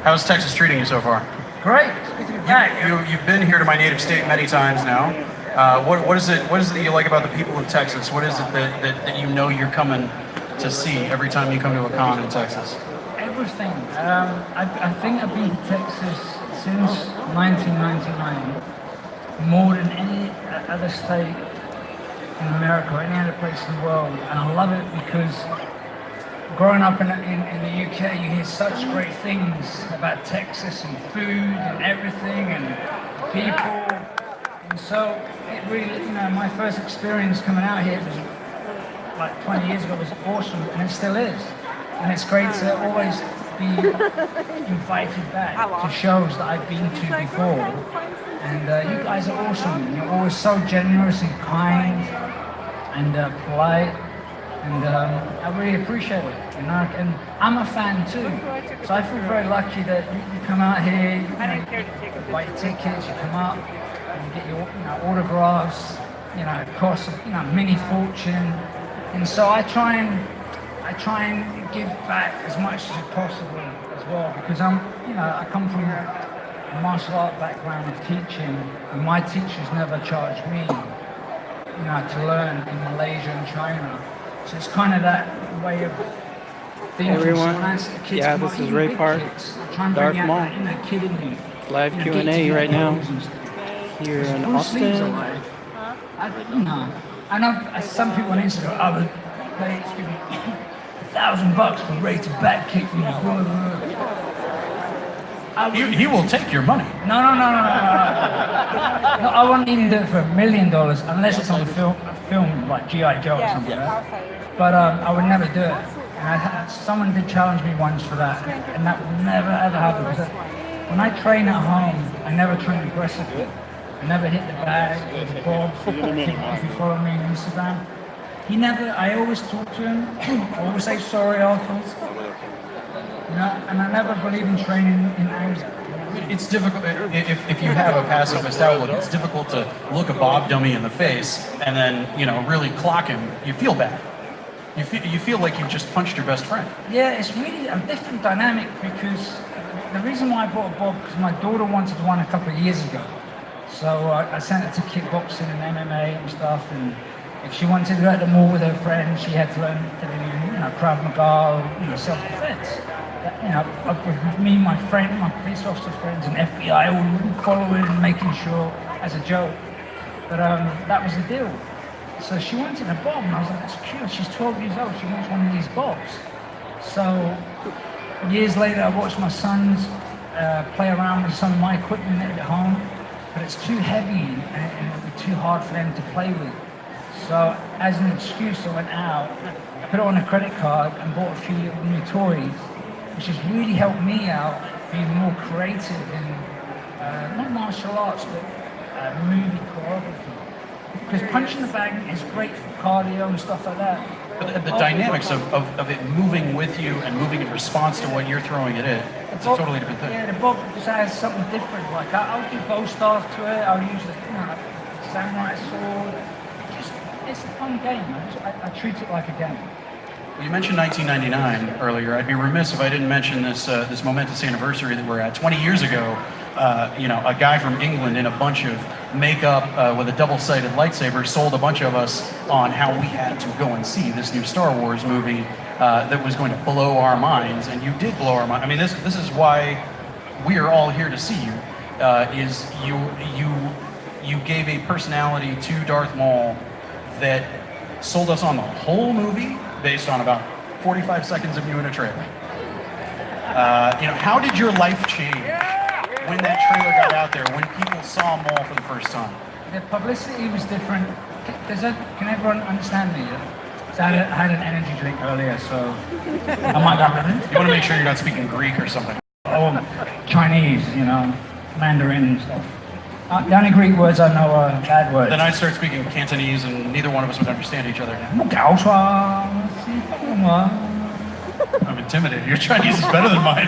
How's Texas treating you so far? Great. Good to be back. You've been here to my native state many times now. What is it that you like about the people of Texas? What is it that you know you're coming to see every time you come to a con in Texas? Everything. I think I've been to Texas since 1999, more than any other state in America or any other place in the world, and I love it because growing up in the UK, you hear such great things about Texas and food and everything and people, and so it really, my first experience coming out here was like 20 years ago was awesome, and it still is, and it's great to always be invited back to shows that I've been to before, and you guys are awesome. You're always so generous and kind and polite. And I really appreciate it, and I'm a fan too. So I feel very lucky that you come out here, you buy your tickets, you come up, and you get your autographs. It costs mini fortune, and so I try and give back as much as possible as well, because I come from a martial art background of teaching, and my teachers never charged me, to learn in Malaysia and China. So it's kind of that way of thinking. Everyone, So yeah, this is Ray Park, Darth Maul. Live Q&A right now here in Austin. I know some people on Instagram, I would pay $1,000 for Ray to back kick me. He will take your money. No, I wouldn't even do it for $1 million unless it's on a film like G.I. Joe or something like that. But I would never do it. And someone did challenge me once for that, and that would never ever happen. Because when I train at home, I never train aggressively. I never hit the bag or the ball. If you follow me on Instagram, I always talk to him. I always say sorry afterwards. And I never believe in training in anger. It's difficult if you have a pacifist outlook. It's difficult to look a Bob dummy in the face and then really clock him. You feel bad. You feel like you just punched your best friend. Yeah, it's really a different dynamic, because the reason why I bought a Bob, because my daughter wanted one a couple of years ago. So I sent her to kickboxing and MMA and stuff, and if she wanted to go at the mall with her friends, she had to learn to do Krav Maga, self-defense. With me, my police officer friends and FBI all following and making sure as a joke. But that was the deal. So she wanted a Bob, and I was like, that's cute. She's 12 years old, she wants one of these Bobs. So years later, I watched my sons play around with some of my equipment at home, but it's too heavy and it would be too hard for them to play with. So as an excuse, I went out, I put it on a credit card and bought a few little new toys, which has really helped me out being more creative in not martial arts, but movie choreography. Because punching the bag is great for cardio and stuff like that. But the dynamics of it moving with you and moving in response to what you're throwing at it, it's a totally different thing. Yeah, the Bob just has something different. Like I'll do bow staff to it, I'll use the samurai sword. It's a fun game. I treat it like a game. You mentioned 1999 earlier. I'd be remiss if I didn't mention this momentous anniversary that we're at. 20 years ago, a guy from England in a bunch of makeup with a double-sided lightsaber sold a bunch of us on how we had to go and see this new Star Wars movie that was going to blow our minds, and you did blow our minds. I mean, this is why we are all here to see you. Is you gave a personality to Darth Maul that sold us on the whole movie based on about 45 seconds of you in a trailer. How did your life change when that trailer got out there, when people saw Maul for the first time? The publicity was different. Can everyone understand me? So I had an energy drink earlier, so I might not have it. You want to make sure you're not speaking Greek or something. Oh, Chinese, Mandarin and stuff. The only Greek words I know are bad words. Then I'd start speaking Cantonese and neither one of us would understand each other. I'm intimidated. Your Chinese is better than mine.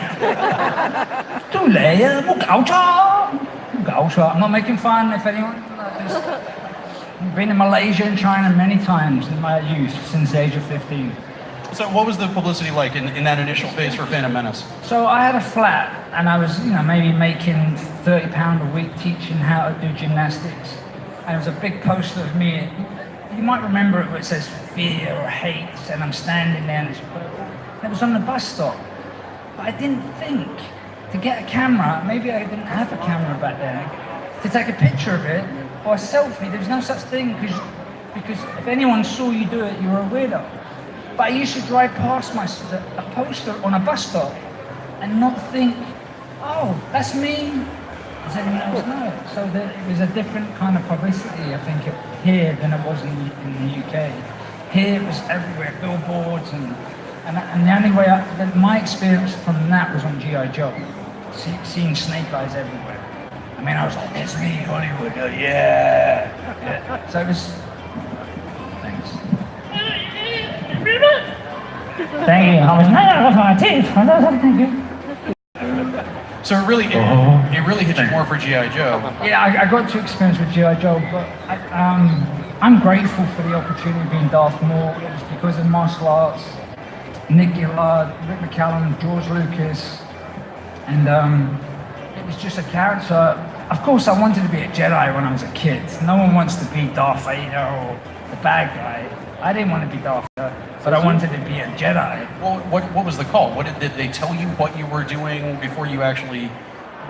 I'm not making fun if anyone. I've been in Malaysia and China many times in my youth, since the age of 15. So what was the publicity like in that initial phase for Phantom Menace? So I had a flat, and I was, maybe making £30 a week teaching how to do gymnastics. And there was a big poster of me. You might remember it where it says fear or hate, and I'm standing there, and it was on the bus stop. But I didn't think to get a camera, maybe I didn't have a camera back then, to take a picture of it or a selfie. There was no such thing because if anyone saw you do it, you were a weirdo. But I used to drive past a poster on a bus stop and not think, oh, that's me. Does anyone else know? So it was a different kind of publicity, I think, here than it was in the UK. Here it was everywhere, billboards, and the only way my experience from that was on G.I. Joe, seeing snake eyes everywhere. I mean, I was like, it's me, Hollywood, yeah. So it was, thanks. Thank you, I was not off my teeth. Thank you. So it really hit you more for G.I. Joe. Yeah, I got to experience with G.I. Joe, but I'm grateful for the opportunity of being Darth Maul. It was because of martial arts, Nick Gillard, Rick McCallum, George Lucas, and it was just a character. Of course, I wanted to be a Jedi when I was a kid. No one wants to be Darth Vader or the bad guy. I didn't want to be Darth Vader, but I wanted to be a Jedi. Well, what was the call? Did they tell you what you were doing before you actually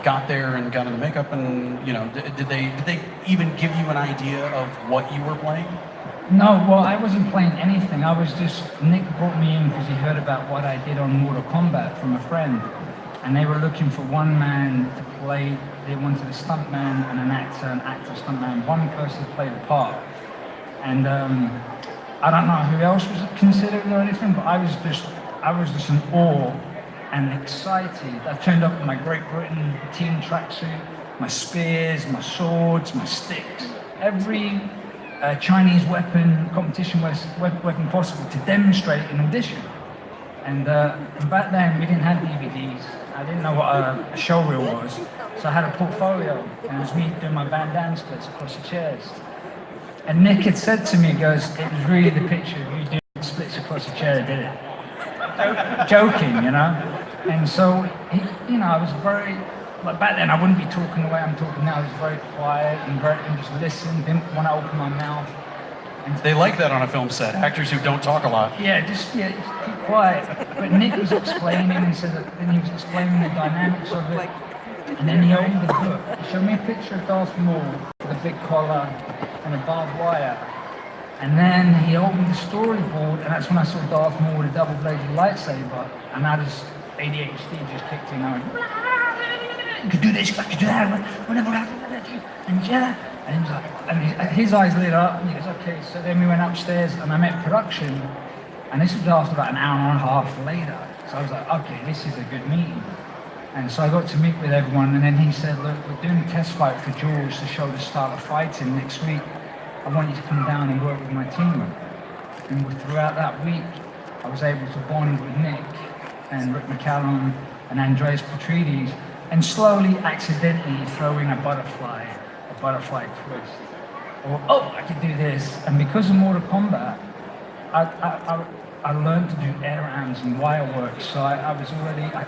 got there and got into makeup? And did they even give you an idea of what you were playing? No, well, I wasn't playing anything. I was just, Nick brought me in because he heard about what I did on Mortal Kombat from a friend. And they were looking for one man to play, they wanted a stuntman and an actor, stuntman, one person to play the part. And I don't know who else was considered or anything, but I was just in awe and excited. I turned up with my Great Britain team tracksuit, my spears, my swords, my sticks, every Chinese weapon, competition weapon possible to demonstrate an audition. And back then we didn't have DVDs. I didn't know what a show reel was, so I had a portfolio, and it was me doing my Van Damme splits across the chairs. And Nick had said to me, he goes, it was really the picture of you doing splits across the chair that did it. Joking, And so, I was very, like back then I wouldn't be talking the way I'm talking now. I was very quiet and just listened, didn't want to open my mouth. They like that on a film set, actors who don't talk a lot. Yeah, just keep quiet. But Nick was explaining and then he was explaining the dynamics of it. And then he opened the book. He showed me a picture of Darth Maul with a big collar and a barbed wire. And then he opened the storyboard, and that's when I saw Darth Maul with a double-bladed lightsaber. And I just, ADHD just kicked in. I went, you could do this, you could do that, whatever happened, and Jedi. And he was like, and his eyes lit up, and he goes, okay. So then we went upstairs, and I met production, and this was after about an hour and a half later. So I was like, okay, this is a good meeting. And so I got to meet with everyone, and then he said, look, we're doing a test fight for George to show the style of fighting next week. I want you to come down and work with my team. And throughout that week, I was able to bond with Nick and Rick McCallum and Andreas Petrides, and slowly, accidentally throw in a butterfly twist. Or, oh, I could do this. And because of Mortal Kombat, I learned to do air rounds and wire work, so I was already, I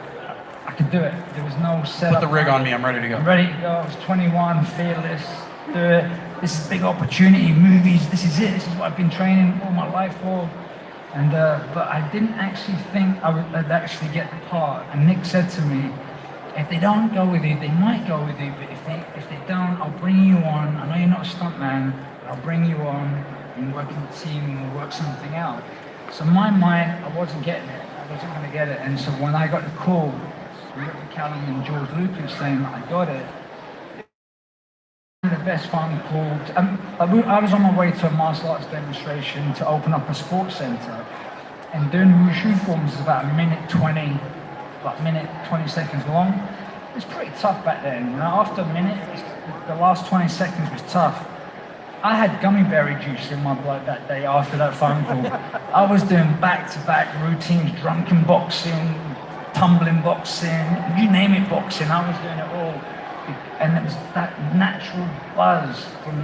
could do it. There was no setup. Put the rig on me, I'm ready to go. I'm ready to go. I was 21, fearless, do it. This is a big opportunity, movies, this is it. This is what I've been training all my life for. And but I didn't actually think I'd actually get the part. And Nick said to me, if they don't go with you, they might go with you, but if they don't, I'll bring you on. I know you're not a stuntman, but I'll bring you on and work in the team and we'll work something out. So in my mind, I wasn't getting it. I wasn't going to get it. And so when I got the call from Rick McCallum and George Lucas saying I got it, the best phone call. I was on my way to a martial arts demonstration to open up a sports center, and doing wushu forms is about a minute 20 seconds long. It was pretty tough back then. After a minute, the last 20 seconds was tough. I had gummy berry juice in my blood that day after that phone call. I was doing back-to-back routines, drunken boxing, tumbling boxing, you name it boxing, I was doing it all. And it was that natural buzz from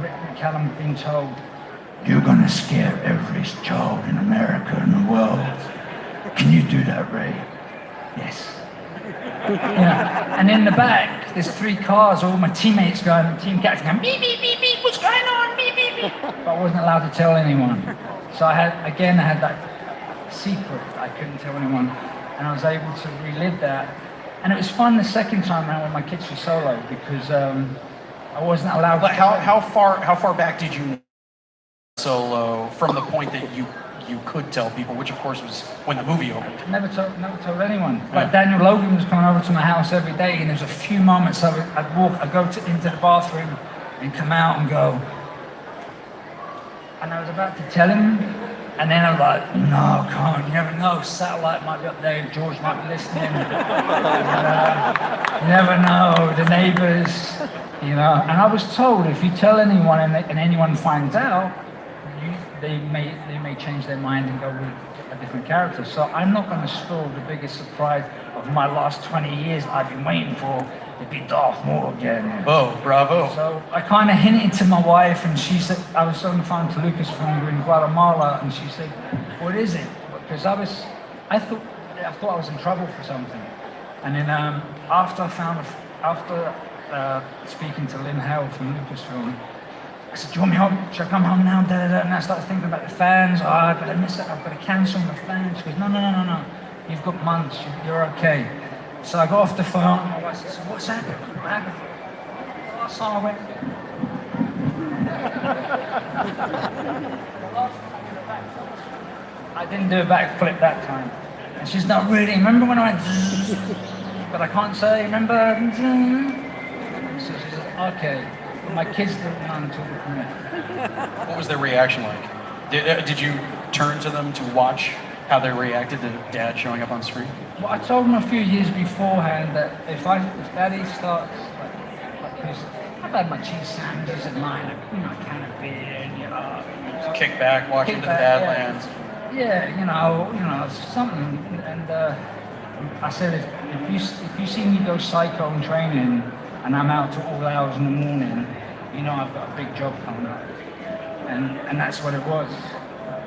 Rick McCallum being told, you're gonna scare every child in America and the world. Can you do that, Ray? Yes. And in the back, there's 3 cars, all my teammates going, team captain going, beep, beep, beep, beep, what's going on, beep, beep, beep. But I wasn't allowed to tell anyone. So I had that secret I couldn't tell anyone. And I was able to relive that. And it was fun the second time around when my kids were solo, because I wasn't allowed to. How far back did you solo from the point that you could tell people, which of course was when the movie opened? Never told anyone. Like Daniel Logan was coming over to my house every day, and there's a few moments I'd go into the bathroom and come out and go, and I was about to tell him, and then I'm like, no, can't, you never know, satellite might be up there, George might be listening, you never know, the neighbors, you know. And I was told if you tell anyone and anyone finds out, they may change their mind and go with a different character. So I'm not going to spoil the biggest surprise of my last 20 years that I've been waiting for, to be Darth Maul again. Oh, bravo. So I kind of hinted to my wife, and she said, I was on the phone to Lucasfilm in Guatemala, and she said, what is it? Because I thought I was in trouble for something. And then after speaking to Lynn Hale from Lucasfilm, I said, do you want me home? Should I come home now? And I started thinking about the fans. I've got to cancel my fans. She goes, no. You've got months. You're okay. So I got off the phone. My wife said, what's happened? What happened? Last time I went. I didn't do a backflip that time. And she's not really. Remember when I went, zzz, but I can't say, remember? So she said, okay. My kids didn't know until the premiere. What was their reaction like? Did you turn to them to watch how they reacted to Dad showing up on screen? Well, I told them a few years beforehand that if Daddy starts, I've had my cheese sandwiches at mine, a can of beer, Kick back, walk into the Badlands. Yeah, something. And I said, if you see me go psycho in training, and I'm out to all hours in the morning, I've got a big job coming up. And that's what it was.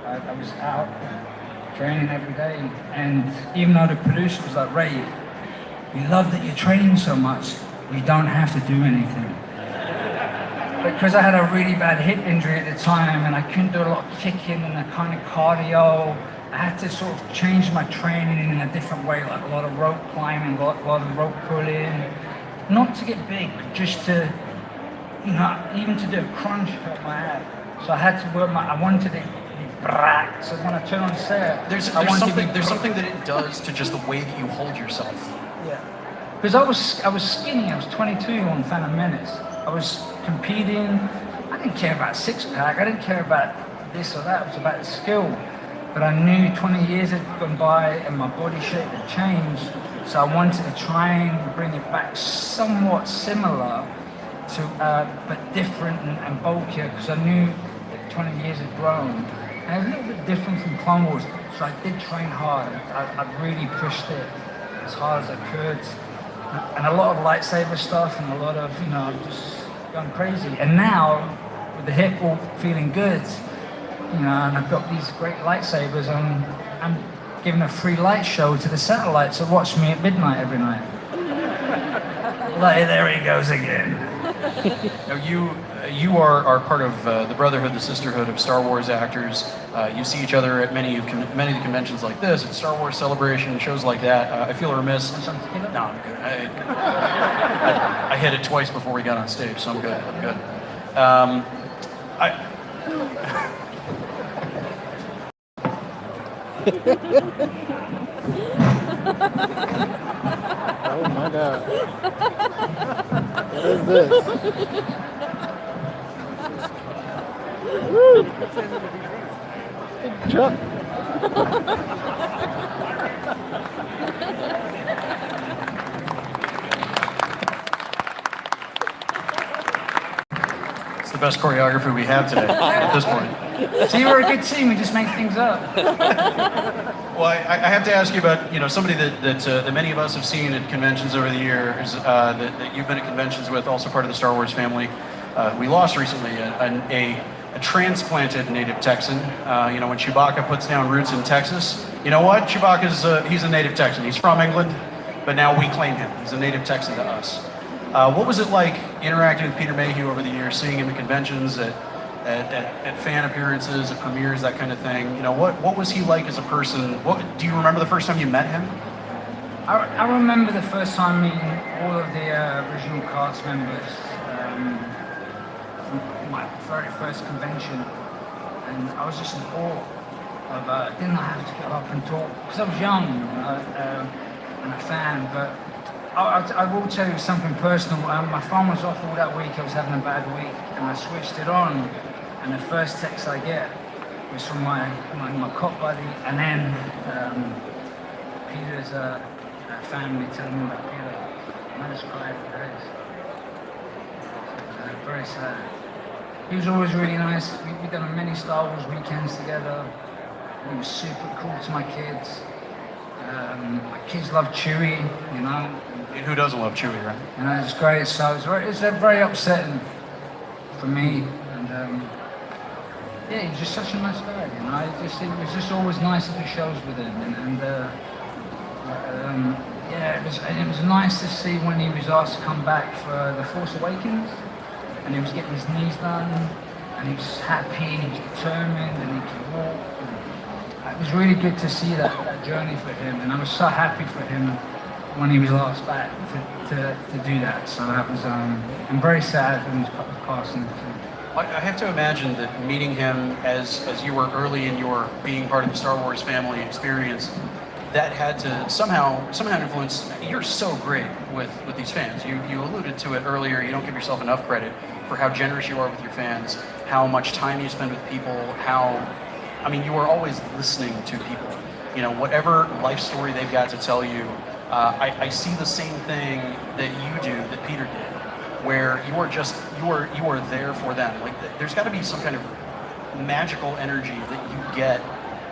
I was out training every day. And even though the producer was like, Ray, we love that you're training so much, you don't have to do anything. Because I had a really bad hip injury at the time, and I couldn't do a lot of kicking and a kind of cardio, I had to sort of change my training in a different way, like a lot of rope climbing, a lot of rope pulling. Not to get big, just to, even to do a crunch hurt my ab. So I had to work I wanted it to be brack. So when I turn on set, there's something that it does to just the way that you hold yourself. Yeah. Because I was skinny, I was 22 on Phantom Menace. I was competing, I didn't care about six-pack, I didn't care about this or that, it was about the skill. But I knew 20 years had gone by and my body shape had changed. So I wanted to try and bring it back somewhat similar to, but different and bulkier, because I knew that 20 years had grown. And it was a little bit different from Clone Wars, so I did train hard. I really pushed it as hard as I could. And a lot of lightsaber stuff and a lot of, just going crazy. And now, with the hip all feeling good, and I've got these great lightsabers, I'm giving a free light show to the satellites that watch me at midnight every night. Like, there he goes again. Now you are part of the brotherhood, the sisterhood of Star Wars actors. You see each other at many of the conventions like this, at Star Wars Celebration, shows like that. I feel remiss. No, I'm good. I hit it twice before we got on stage, so I'm good. I'm good. Oh my God. What is this? Woo! Big truck. It's the best choreography we have today at this point. See, we're a good team, we just make things up. Well, I have to ask you about, somebody that many of us have seen at conventions over the years, that you've been at conventions with, also part of the Star Wars family. We lost recently a a transplanted native Texan. You know, when Chewbacca puts down roots in Texas, you know what? Chewbacca's he's a native Texan. He's from England, but now we claim him. He's a native Texan to us. What was it like interacting with Peter Mayhew over the years, seeing him at conventions, at fan appearances, at premieres, that kind of thing? You know, what was he like as a person? Do you remember the first time you met him? I remember the first time meeting all of the original cast members from my very first convention, and I was just in awe of. Didn't I have to get up and talk because I was young and a fan, but. I will tell you something personal. My phone was off all that week. I was having a bad week, and I switched it on. And the first text I get was from my cop buddy, and then Peter's family telling me about Peter. And I just cried for days. Very sad. He was always really nice. We've done many Star Wars weekends together. He was super cool to my kids. My kids love Chewie, you know. Who doesn't love Chewie, right? You know, it's great. So it's very upsetting for me. And yeah, he's just such a nice guy, you know. It was just always nice to do shows with him. Yeah, it was nice to see when he was asked to come back for The Force Awakens, and he was getting his knees done, and he was happy, and he was determined, and he could walk. It was really good to see that journey for him, and I was so happy for him when he was asked back to do that. So that was, I'm very sad when he was passing. I have to imagine that meeting him as you were early in your being part of the Star Wars family experience, that had to somehow influence. You're so great with these fans. You alluded to it earlier. You don't give yourself enough credit for how generous you are with your fans, how much time you spend with people, I mean, you are always listening to people. You know, whatever life story they've got to tell you, I see the same thing that you do, that Peter did, where you are there for them. Like, there's got to be some kind of magical energy that you get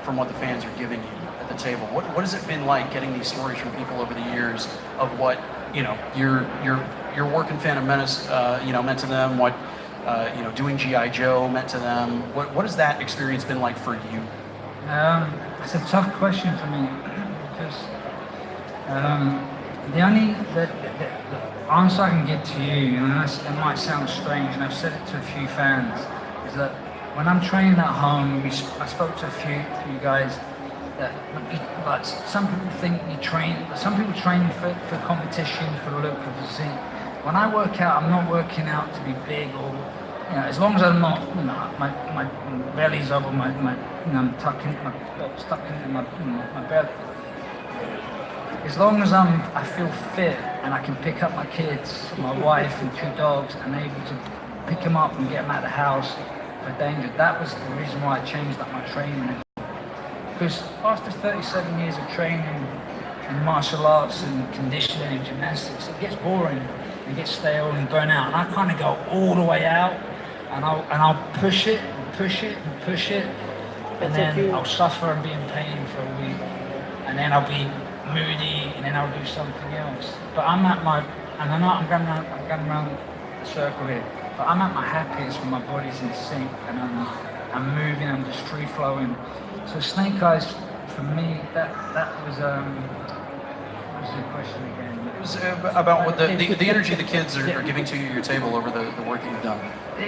from what the fans are giving you at the table. What has it been like getting these stories from people over the years of what, you know, your work in Phantom Menace, you know, meant to them, what you know, doing G.I. Joe meant to them? What has that experience been like for you? It's a tough question for me because the only the answer I can give to you, and it might sound strange, and I've said it to a few fans, is that when I'm training at home, I spoke to a few guys that, but some people think you train, some people train for competition, for the look of the physique. When I work out, I'm not working out to be big or, you know, as long as I'm not, you know, my belly's over my you know, I'm tucking my belt stuck in my belly. As long as I feel fit and I can pick up my kids, my wife and 2 dogs, and able to pick them up and get them out of the house for danger. That was the reason why I changed up my training. Because after 37 years of training in martial arts and conditioning and gymnastics, it gets boring. It gets stale and burn out, and I kind of go all the way out, and I'll push it and push it and push it, and then I'll suffer and be in pain for a week, and then I'll be moody, and then I'll do something else. But I'm at my, and I'm going around the circle here, but I'm at my happiest when my body's in sync and I'm moving, I'm just free flowing. So Snake Eyes, for me, that was what was the question again? It was about what the energy the kids are giving to you at your table over the work that you've done.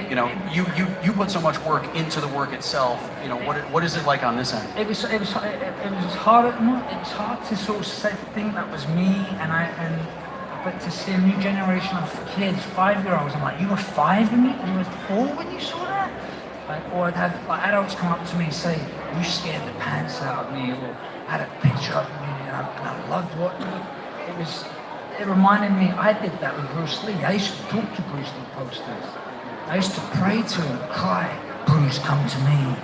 You know, you put so much work into the work itself. You know, what is it like on this end? It was hard. It was hard to sort of think that was me, but to see a new generation of kids, 5-year-olds. I'm like, you were 5 when you were 4 when you saw that? Like, or I'd have like adults come up to me and say, you scared the pants out of me, or I had a picture of me and I loved what it reminded me. I did that with Bruce Lee. I used to talk to Bruce Lee posters. I used to pray to him, cry, Bruce, come to me.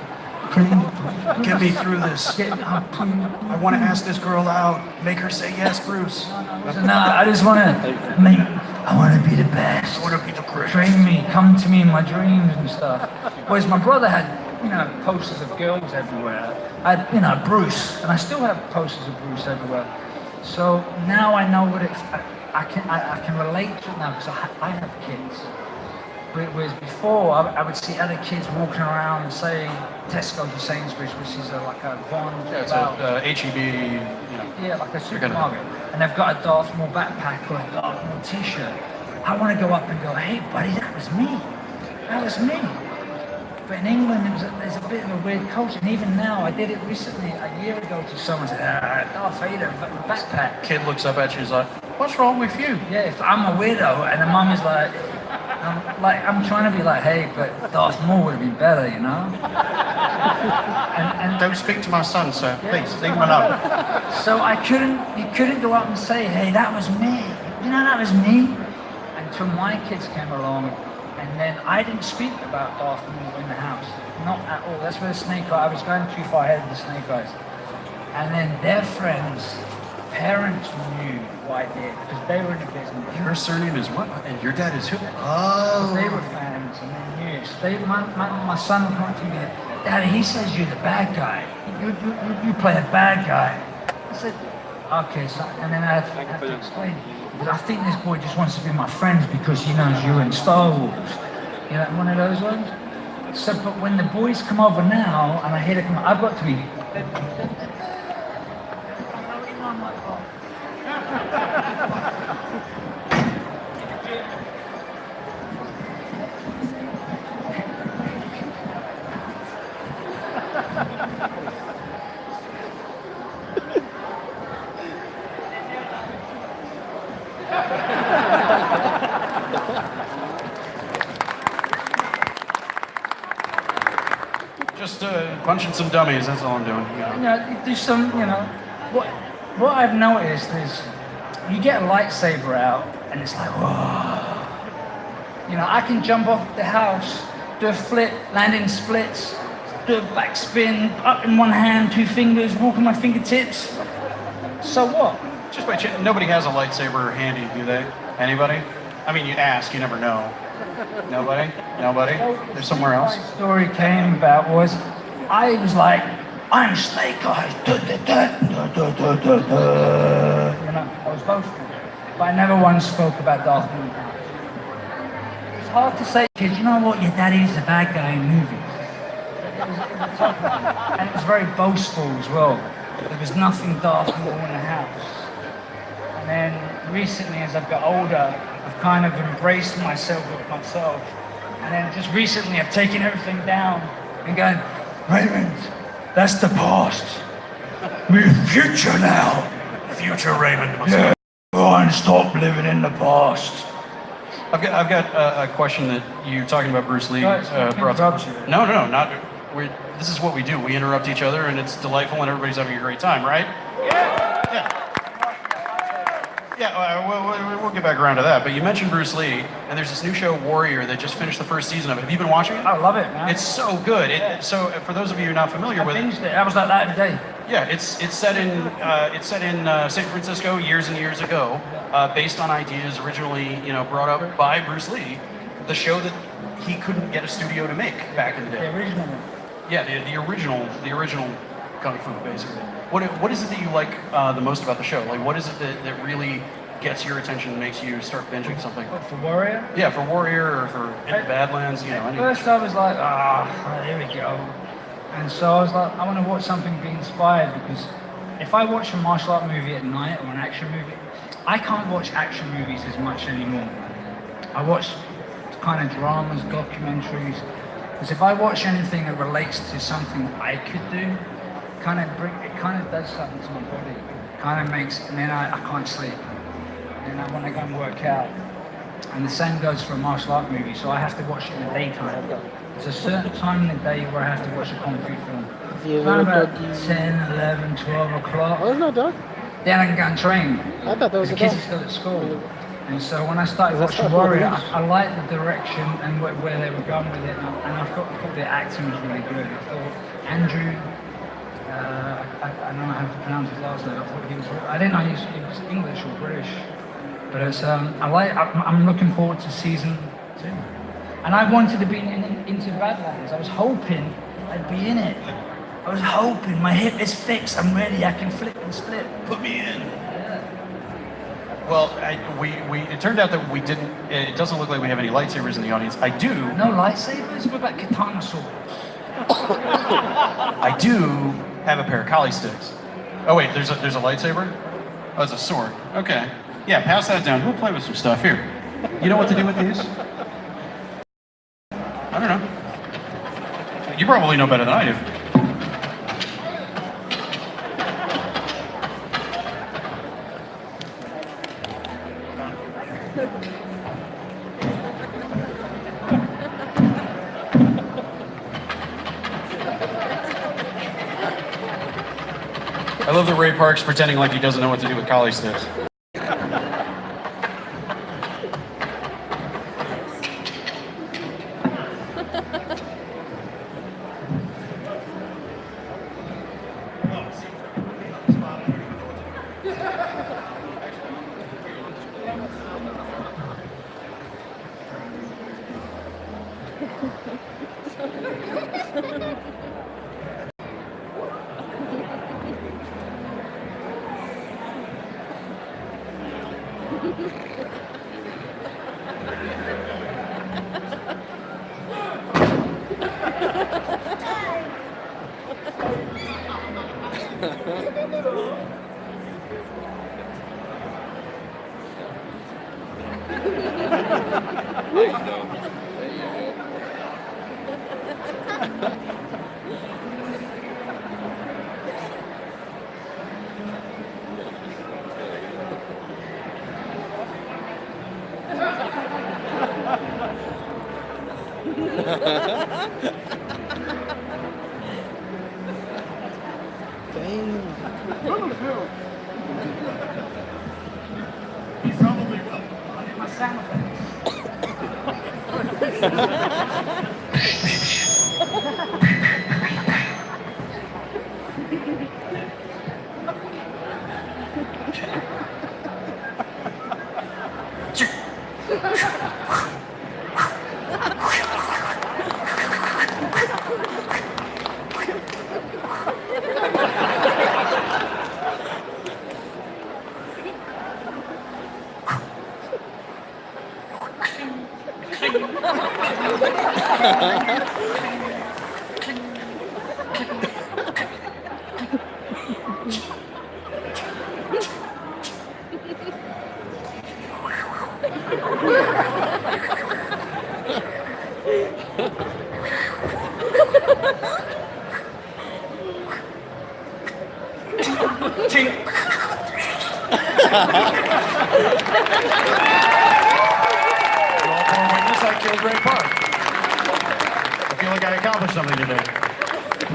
Get me through this. I want to ask this girl out. Make her say yes, Bruce. No, I just want to make. I want to be the best. I want to be the greatest. Train me, come to me in my dreams and stuff. Whereas my brother had, you know, posters of girls everywhere. I had, you know, Bruce, and I still have posters of Bruce everywhere. So now I know what it's. I can relate to it now because I have kids. Whereas before, I would see other kids walking around saying Tesco's or Sainsbury's, which is like a Von. Yeah, it's a HEB, you know. Yeah, like a supermarket. And they've got a Darth Maul backpack or a Darth Maul t-shirt. I want to go up and go, hey buddy, that was me. That was me. But in England, there's a bit of a weird culture. And even now, I did it recently, a year ago to someone, said, Darth Vader, backpack. Kid looks up at you, he's like, what's wrong with you? Yeah, if I'm a weirdo, and the mum is like, I'm trying to be like, hey, but Darth Maul would have been better, you know? and Don't speak to my son, sir. Please, leave him alone. So you couldn't go up and say, hey, that was me. You know, that was me. Until my kids came along, and then I didn't speak about Darth Maul in the house. Not at all. That's where the Snake Eyes, I was going too far ahead of the Snake Eyes. And then their friends, parents knew what I did, because they were in the business. Your surname is what? And your dad is who? Oh. They were fans, and they knew. My son would come up to me, Daddy, he says you're the bad guy. You play a bad guy. I said, okay, son. And then I have to explain. But I think this boy just wants to be my friend because he knows you're in Star Wars. You know, one of those ones? So, but when the boys come over now, and I hear them come, I've got to be... Just punching some dummies, that's all I'm doing. You know, do some, you know, what I've noticed is you get a lightsaber out and it's like, whoa. You know, I can jump off the house, do a flip, landing splits, do a back spin, up in one hand, 2 fingers, walk on my fingertips. So what? Just by chance, nobody has a lightsaber handy, do they? Anybody? I mean, you ask, you never know. Nobody? Nobody? There's somewhere else? My story came about was, I was like, I'm Snake Eyes, You know, I was boasting. But I never once spoke about Darth Maul. It's hard to say, kids, you know what, your daddy's the bad guy in movies. And it was very boastful as well. There was nothing Darth Maul in the house. And then recently, as I've got older, I've kind of embraced myself with myself. And then just recently, I've taken everything down and gone, Raymond, that's the past. We're future now. Future Raymond. Yeah, go and stop living in the past. I've got a question that you talking about Bruce Lee. No, not. This is what we do. We interrupt each other, and it's delightful, and everybody's having a great time, right? Yeah. We'll get back around to that. But you mentioned Bruce Lee, and there's this new show, Warrior, that just finished the first season of it. Have you been watching it? I love it, man. It's so good. So for those of you who are not familiar with it, I was like that today. Yeah, it's set in San Francisco years and years ago, based on ideas originally brought up by Bruce Lee. The show that he couldn't get a studio to make back in the day. The original one. Yeah, the original Kung Fu, basically. What is it that you like the most about the show? Like, what is it that really gets your attention and makes you start binging something? For Warrior? Yeah, for Warrior or for Badlands, At first I was like, here we go. And so I was like, I want to watch something be inspired, because if I watch a martial art movie at night or an action movie, I can't watch action movies as much anymore. I watch kind of dramas, documentaries, because if I watch anything that relates to something I could do, it kind of does something to my body. Kind of makes, and then I can't sleep. And I want to go and work out. And the same goes for a martial art movie, so I have to watch it in the daytime. There's a certain time in the day where I have to watch a Kung Fu film. Around about 10, 11, 12 o'clock. Oh, it's not done? Then I can go and train. I thought that was the kids are still at school. And so when I started watching Warrior, I liked the direction and where they were going with it. And I thought the acting was really good. I thought Andrew, I don't know how to pronounce his last name. I didn't know he was English or British. But it's, I'm looking forward to season 2. And I wanted to be into Badlands. I was hoping I'd be in it. I was hoping my hip is fixed. I'm ready. I can flip and split. Put me in. Well, it turned out that we didn't. It doesn't look like we have any lightsabers in the audience. I do. No lightsabers? What about katana sword? I do have a pair of collie sticks. Oh wait, there's a lightsaber. Oh, it's a sword. Okay. Yeah, pass that down. We'll play with some stuff here. You know what to do with these? I don't know. You probably know better than I do. I love that Ray Park's pretending like he doesn't know what to do with collie sticks. He's probably will. I did my sound I killed Ray Park. I feel like I accomplished something today.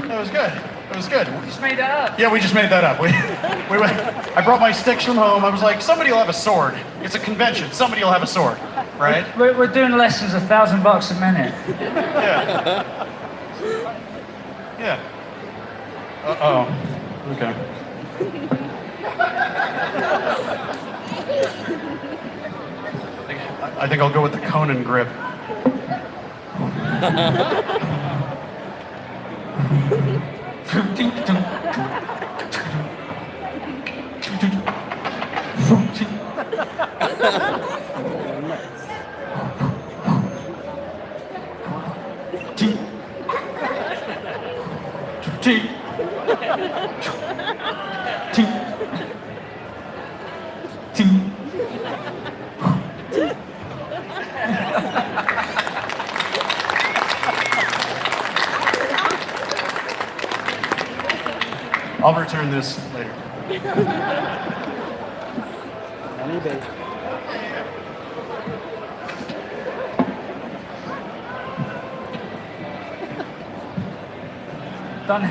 That was good. That was good. We just made that up. Yeah, we just made that up. I brought my sticks from home. I was like, somebody will have a sword. It's a convention. Somebody will have a sword, right? We're doing lessons $1,000 a minute. Yeah. Yeah. Uh-oh. Okay. I think I'll go with the Conan grip. I'll return this later. On eBay. Done.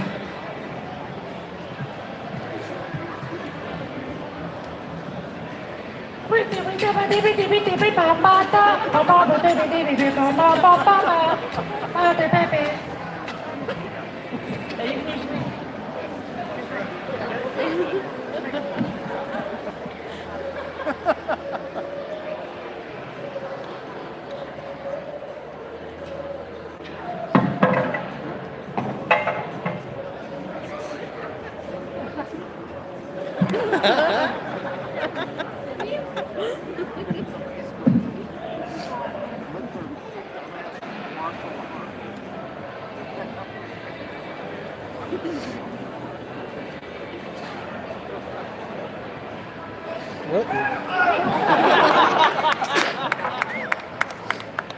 What?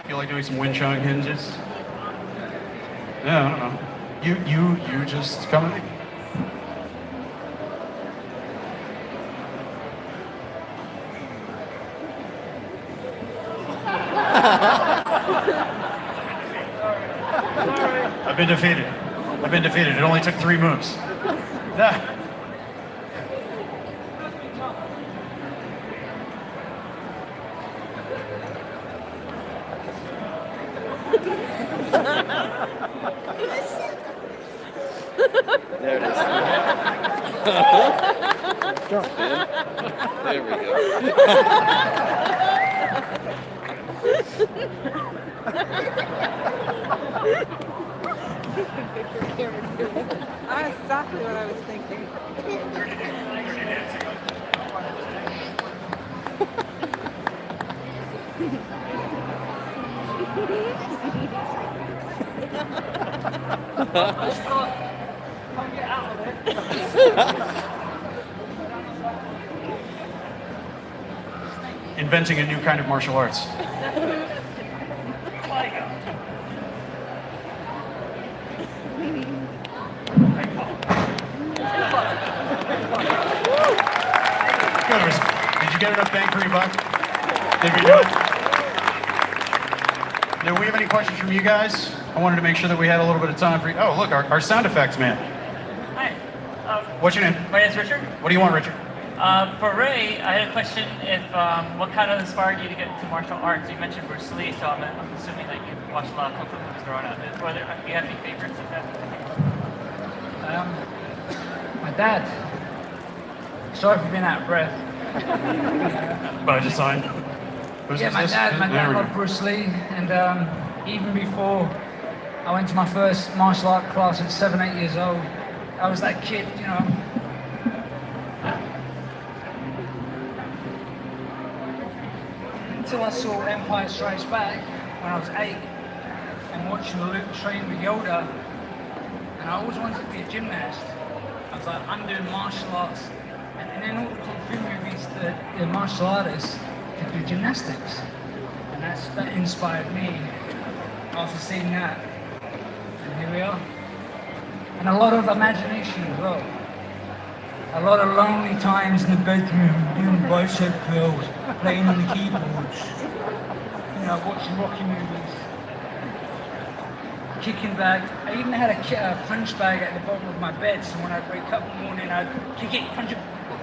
Feel like doing some Wing Chun hinges? Yeah, I don't know. You just come with me. I've been defeated. I've been defeated. It only took 3 moves. Yeah. There it is. Jump, man. There we go. That's exactly what I was thinking. Can't get out of it. Inventing a new kind of martial arts. Did you get enough bang for your buck? Did we do it? Do we have any questions from you guys? I wanted to make sure that we had a little bit of time for you. Oh, look, our sound effects man. Hi. What's your name? My name's Richard. What do you want, Richard? For Ray, I had a question. If what kind of inspired you to get into martial arts? You mentioned Bruce Lee, so I'm assuming that you watched a lot of kung fu movies growing up. Do you have any favorites of that? My dad. Sorry for being out of breath. By design. Who's Yeah, my this? dad There we loved go. Bruce Lee, and even before I went to my first martial art class at 7, 8 years old, I was that kid, you know. Until I saw Empire Strikes Back when I was 8, and watching Luke train with Yoda, and I always wanted to be a gymnast. I was like, I'm doing martial arts, and then all the kung fu movies, the martial artists could do gymnastics, and that inspired me after seeing that, and here we are. And a lot of imagination as well. A lot of lonely times in the bedroom, doing bicep curls, playing on the keyboards, you know, watching Rocky movies, kicking back. I even had a punch bag at the bottom of my bed, so when I'd wake up in the morning, I'd kick it, punch it,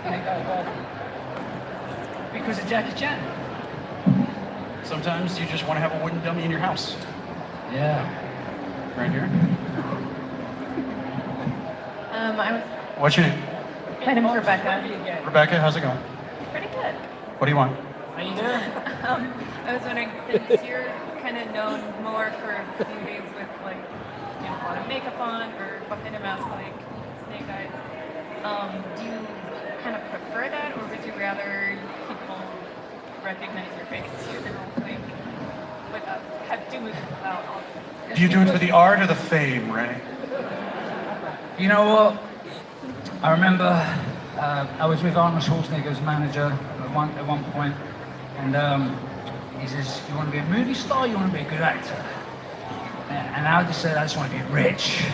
and it go off. Because of Jackie Chan. Sometimes you just want to have a wooden dummy in your house. Yeah. Right here. What's your name? My name's Rebecca. Rebecca, how's it going? Pretty good. What do you want? How you doing? I was wondering, since you're kind of known more for movies with like, you know, a lot of makeup on or behind a mask like Snake Eyes, do you kind of prefer that, or would you rather people recognize your face, you know, like without have to move without all? Do you do it for the art or the fame, Ray? You know what? I remember I was with Arnold Schwarzenegger's manager at one point, and he says, "You want to be a movie star? You want to be a good actor?" And I just said, "I just want to be rich."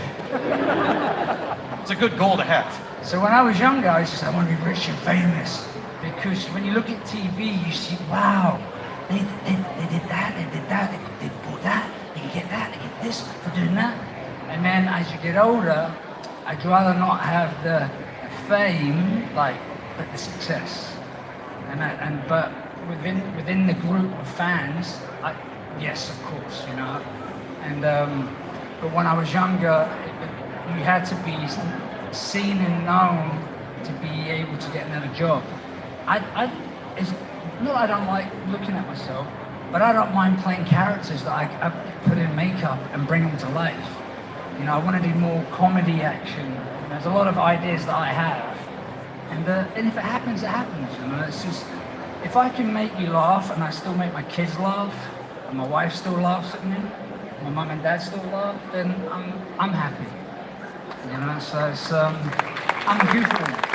It's a good goal to have. So when I was younger, I just said, "I want to be rich and famous," because when you look at TV, you see, wow, they did that, they bought that, they can get that, they get this for doing that. And then as you get older, I'd rather not have the fame, but the success. But within the group of fans, yes, of course, you know. And but when I was younger, you had to be seen and known to be able to get another job. It's not that I don't like looking at myself, but I don't mind playing characters that I put in makeup and bring them to life. You know, I want to do more comedy action. There's a lot of ideas that I have, and if it happens, it happens. You know, it's just if I can make you laugh and I still make my kids laugh, and my wife still laughs at me, my mum and dad still laugh, then I'm happy. You know, so it's, I'm a goofball.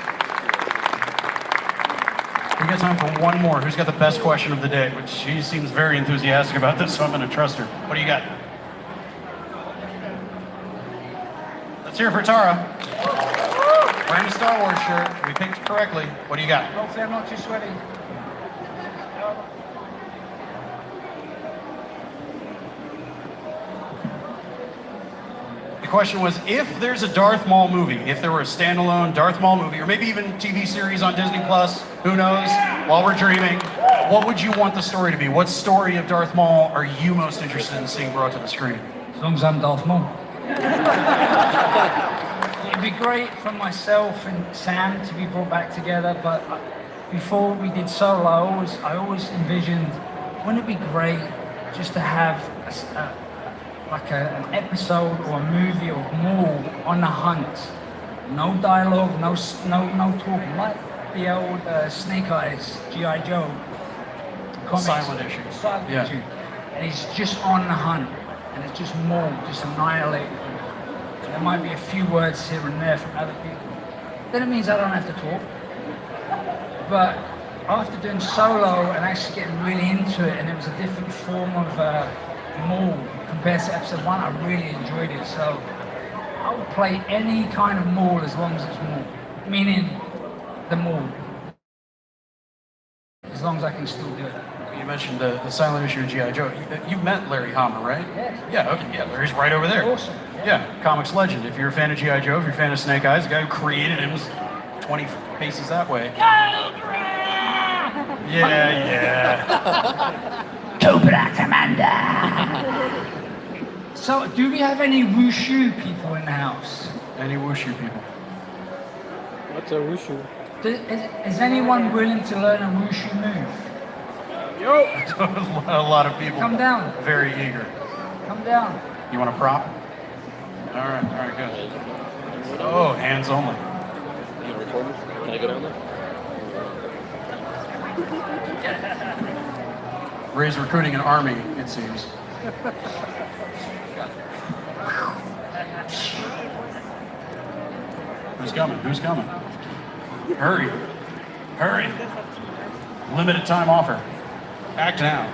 We got time for one more. Who's got the best question of the day? Which she seems very enthusiastic about this, so I'm going to trust her. What do you got? Let's hear it for Tara. Wearing a Star Wars shirt. We picked it correctly. What do you got? Hopefully I'm not too sweaty. The question was, if there's a Darth Maul movie, if there were a standalone Darth Maul movie, or maybe even TV series on Disney Plus, who knows, while we're dreaming, what would you want the story to be? What story of Darth Maul are you most interested in seeing brought to the screen? As long as I'm Darth Maul. It'd be great for myself and Sam to be brought back together, but before we did Solo, I always envisioned, wouldn't it be great just to have an episode or a movie of Maul on the hunt? No dialogue, no talking, like the old Snake Eyes, G.I. Joe comics. Silent issue. Silent Yeah. issue. And he's just on the hunt, and it's just Maul, just annihilate. There might be a few words here and there from other people. Then it means I don't have to talk. But after doing Solo and actually getting really into it, and it was a different form of Maul compared to episode 1, I really enjoyed it. So I would play any kind of Maul as long as it's Maul, meaning the Maul. As long as I can still do it. You mentioned the silent issue of G.I. Joe. You met Larry Hama, right? Yes. Yeah, okay, yeah, Larry's right over there. Awesome. Yeah, comics legend. If you're a fan of G.I. Joe, if you're a fan of Snake Eyes, the guy who created him was 20 paces that way. Yeah. Cobra Commander! So, do we have any wushu people in the house? Any wushu people? What's a wushu? Is anyone willing to learn a wushu move? A lot of people. Come down. Very eager. Come down. You want a prop? All right, good. Oh, hands only. You recording? Can I go down there? Ray's recruiting an army, it seems. Who's coming? Who's coming? Hurry. Hurry. Limited time offer. Act now.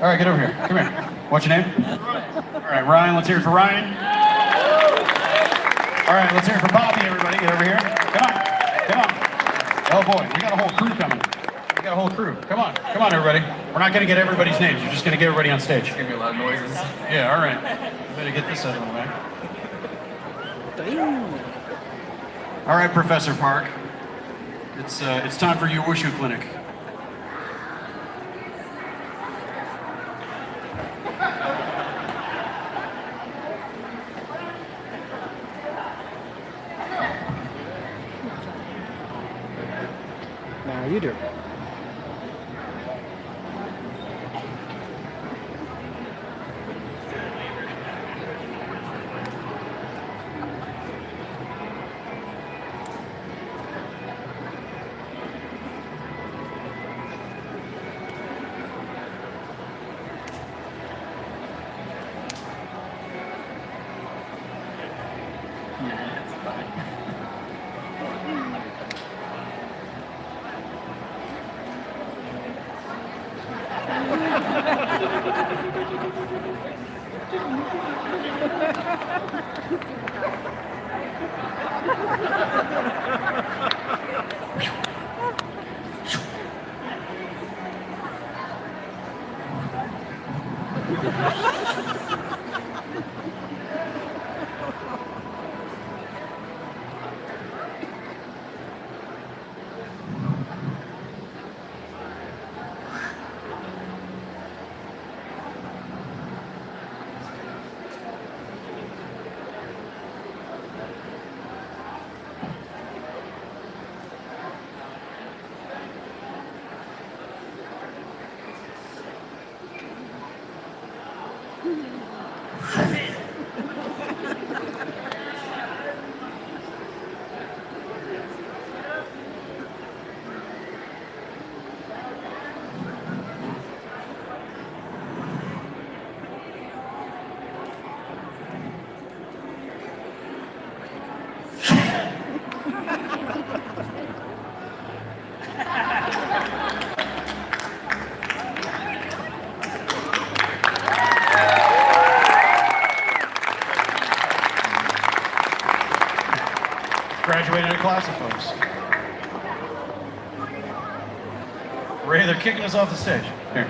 All right, get over here. Come here. What's your name? All right, Ryan. Let's hear it for Ryan. All right, let's hear it for Bobby, everybody. Get over here. Come on. Come on. Oh, boy. We got a whole crew coming. We got a whole crew. Come on. Come on, everybody. We're not going to get everybody's names. You're just going to get everybody on stage. It's gonna be a lot of noises. Yeah, all right. Better get this out of the way. All right, Professor Park. It's time for your wushu clinic. Now you do. Graduated a class of folks. Ray, they're kicking us off the stage. Here.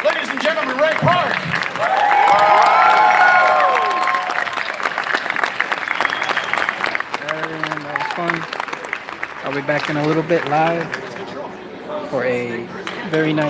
Ladies and gentlemen, Ray Park. And that was fun. I'll be back in a little bit live for a very nice